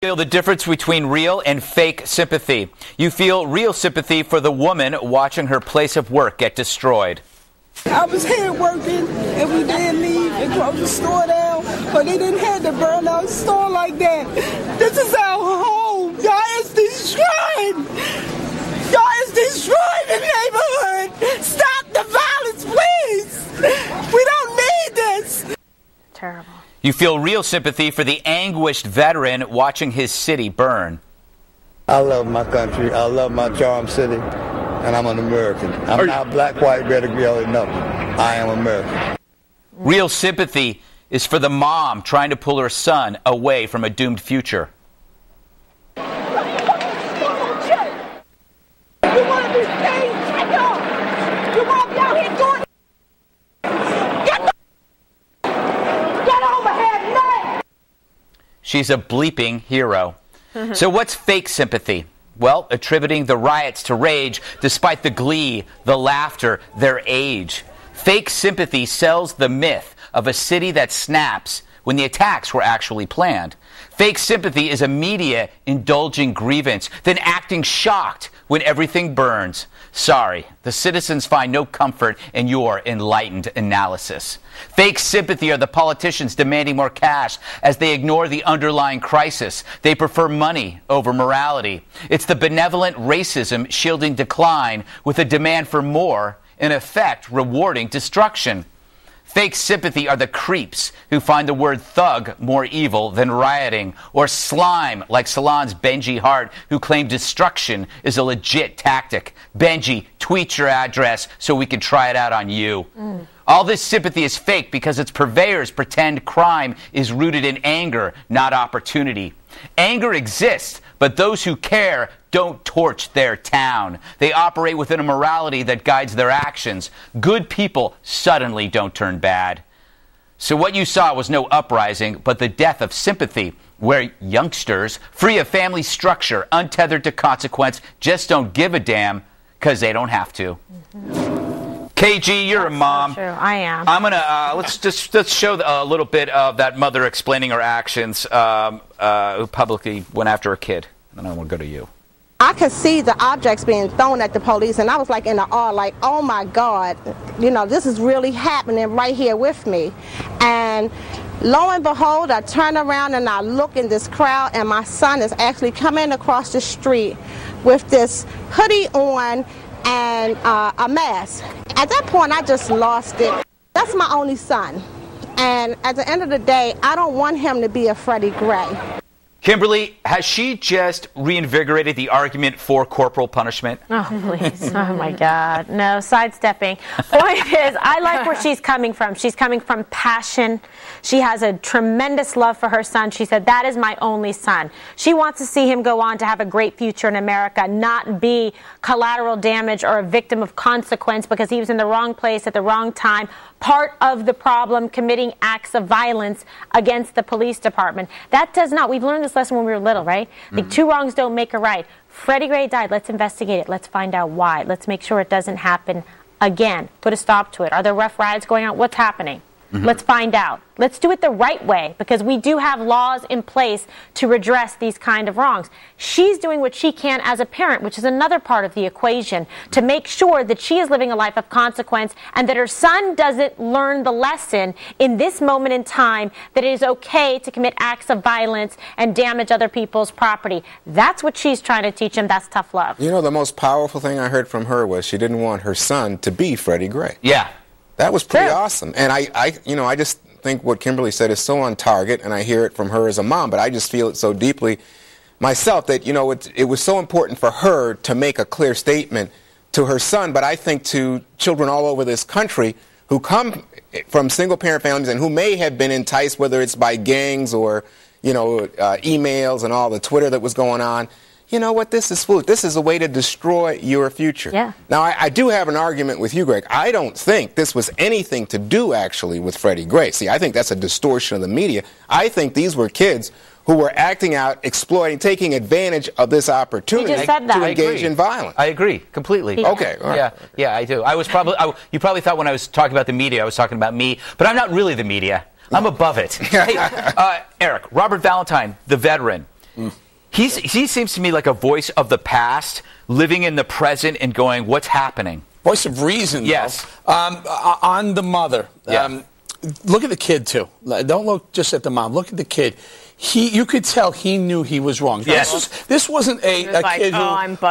Feel the difference between real and fake sympathy. You feel real sympathy for the woman watching her place of work get destroyed. I was here working and we didn't leave and close the store down, but they didn't have to burn out the store like that. This is our home. Y'all is destroyed. Y'all is destroyed the neighborhood. Stop the violence, please. We don't need this. Terrible. You feel real sympathy for the anguished veteran watching his city burn. I love my country. I love my charm city, and I'm an American. I'm not black, white, red, or yellow, nothing. I am American. Real sympathy is for the mom trying to pull her son away from a doomed future. You want to be paid? Take off. You want to be out here doing She's a bleeping hero. So what's fake sympathy? Well, attributing the riots to rage despite the glee, the laughter, their age. Fake sympathy sells the myth of a city that snaps when the attacks were actually planned. Fake sympathy is a media indulging grievance, then acting shocked when everything burns. Sorry, the citizens find no comfort in your enlightened analysis. Fake sympathy are the politicians demanding more cash as they ignore the underlying crisis. They prefer money over morality. It's the benevolent racism shielding decline with a demand for more, in effect rewarding destruction. Fake sympathy are the creeps who find the word thug more evil than rioting, or slime like Salon's Benji Hart, who claimed destruction is a legit tactic. Benji, tweet your address so we can try it out on you. All this sympathy is fake because its purveyors pretend crime is rooted in anger, not opportunity. Anger exists, but those who care don't torch their town. They operate within a morality that guides their actions. Good people suddenly don't turn bad. So what you saw was no uprising, but the death of sympathy, where youngsters, free of family structure, untethered to consequence, just don't give a damn because they don't have to. KG, you're a mom. So true. I am. I'm gonna let's show a little bit of that mother explaining her actions, who publicly went after her kid. And then I want to go to you. I could see the objects being thrown at the police, and I was like in the awe, like, oh my God, you know, this is really happening right here with me. And lo and behold, I turn around and I look in this crowd, and my son is actually coming across the street with this hoodie on and a mask. At that point, I just lost it. That's my only son. And at the end of the day, I don't want him to be a Freddie Gray. Kimberly, has she just reinvigorated the argument for corporal punishment? Oh, please. Oh, my God. No, sidestepping. Point is, I like where she's coming from. She's coming from passion. She has a tremendous love for her son. She said, that is my only son. She wants to see him go on to have a great future in America, not be collateral damage or a victim of consequence because he was in the wrong place at the wrong time, part of the problem, committing acts of violence against the police department. That does not, we've learned this lesson when we were little, right? Like, two wrongs don't make a right. Freddie Gray died. Let's investigate it. Let's find out why. Let's make sure it doesn't happen again. Put a stop to it. Are there rough riots going on? What's happening? Let's find out. Let's do it the right way, because we do have laws in place to redress these kind of wrongs. She's doing what she can as a parent, which is another part of the equation, to make sure that she is living a life of consequence and that her son doesn't learn the lesson in this moment in time that it is okay to commit acts of violence and damage other people's property. That's what she's trying to teach him. That's tough love. You know, the most powerful thing I heard from her was she didn't want her son to be Freddie Gray. Yeah. That was pretty awesome. And I just think what Kimberly said is so on target, and I hear it from her as a mom, but I just feel it so deeply myself that, you know, it was so important for her to make a clear statement to her son, but I think to children all over this country who come from single-parent families and who may have been enticed, whether it's by gangs or, you know, emails and all the Twitter that was going on. You know what, this is foolish. This is a way to destroy your future. Yeah. Now, I do have an argument with you, Greg. I don't think this was anything to do, actually, with Freddie Gray. See, I think that's a distortion of the media. I think these were kids who were acting out, exploiting, taking advantage of this opportunity to engage in violence. I agree completely. Okay. All right. Yeah, I do. You probably thought when I was talking about the media, I was talking about me, but I'm not really the media. I'm above it. Hey, Eric, Robert Valentine, the veteran. He seems to me like a voice of the past, living in the present and going, what's happening? Voice of reason, yes. On the mother. Yeah. Look at the kid, too. Don't look just at the mom. Look at the kid. You could tell he knew he was wrong. Yes. This wasn't a kid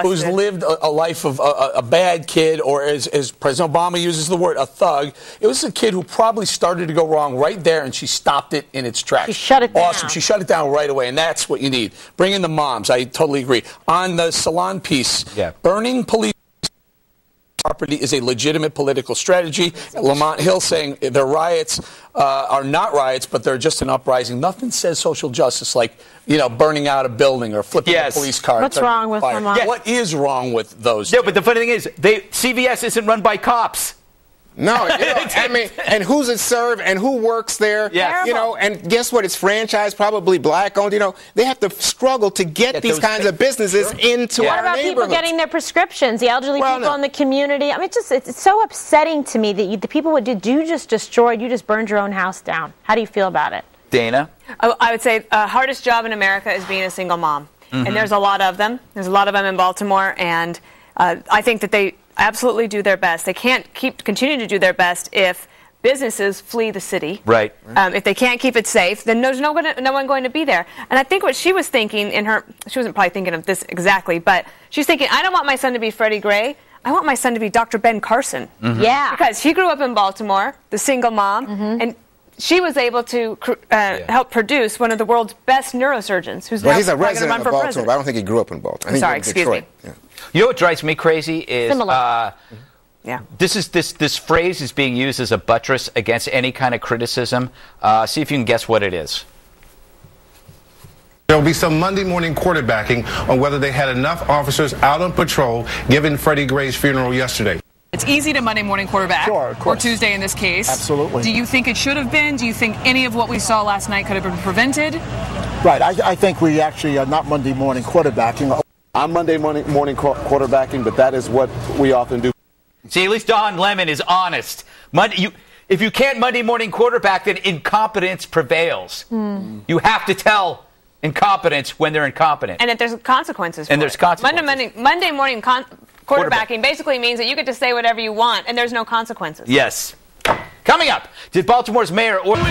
who's lived a life of a bad kid, or as President Obama uses the word, a thug. It was a kid who probably started to go wrong right there, and she stopped it in its tracks. She shut it down. Awesome. She shut it down right away, and that's what you need. Bring in the moms. I totally agree. On the salon piece, burning police property is a legitimate political strategy. Lamont Hill saying their riots are not riots, but they're just an uprising. Nothing says social justice like, burning out a building or flipping a police car. What's wrong with Lamont? What is wrong with those? Yeah, but the funny thing is, CVS isn't run by cops. No, I mean, and who's it serve and who works there? Yes. And guess what? It's franchised, probably black-owned. They have to struggle to get these kinds of businesses into our neighborhoods. What about people getting their prescriptions, the elderly people in the community? I mean, it's so upsetting to me that the people you just destroyed, you just burned your own house down. How do you feel about it? Dana? I would say hardest job in America is being a single mom. And there's a lot of them. There's a lot of them in Baltimore, and I think that they absolutely do their best. They can't continue to do their best if businesses flee the city. Right. If they can't keep it safe, then there's no one going to be there. And I think what she was thinking she wasn't probably thinking of this exactly, but she's thinking, I don't want my son to be Freddie Gray. I want my son to be Dr. Ben Carson. Yeah. Because he grew up in Baltimore, the single mom, and she was able to help produce one of the world's best neurosurgeons. Who's he's a resident of Baltimore, but I don't think he grew up in Baltimore. I'm sorry, excuse me. Yeah. You know what drives me crazy is this phrase is being used as a buttress against any kind of criticism. See if you can guess what it is. There will be some Monday morning quarterbacking on whether they had enough officers out on patrol given Freddie Gray's funeral yesterday. It's easy to Monday morning quarterback, or Tuesday in this case. Absolutely. Do you think it should have been? Do you think any of what we saw last night could have been prevented? Right. I think we actually are not Monday morning quarterbacking. I'm Monday morning quarterbacking, but that is what we often do. See, at least Don Lemon is honest. If you can't Monday morning quarterback, then incompetence prevails. You have to tell incompetence when they're incompetent. And that there's consequences for And there's consequences. Monday morning quarterbacking basically means that you get to say whatever you want, and there's no consequences. Yes. Coming up, did Baltimore's mayor order...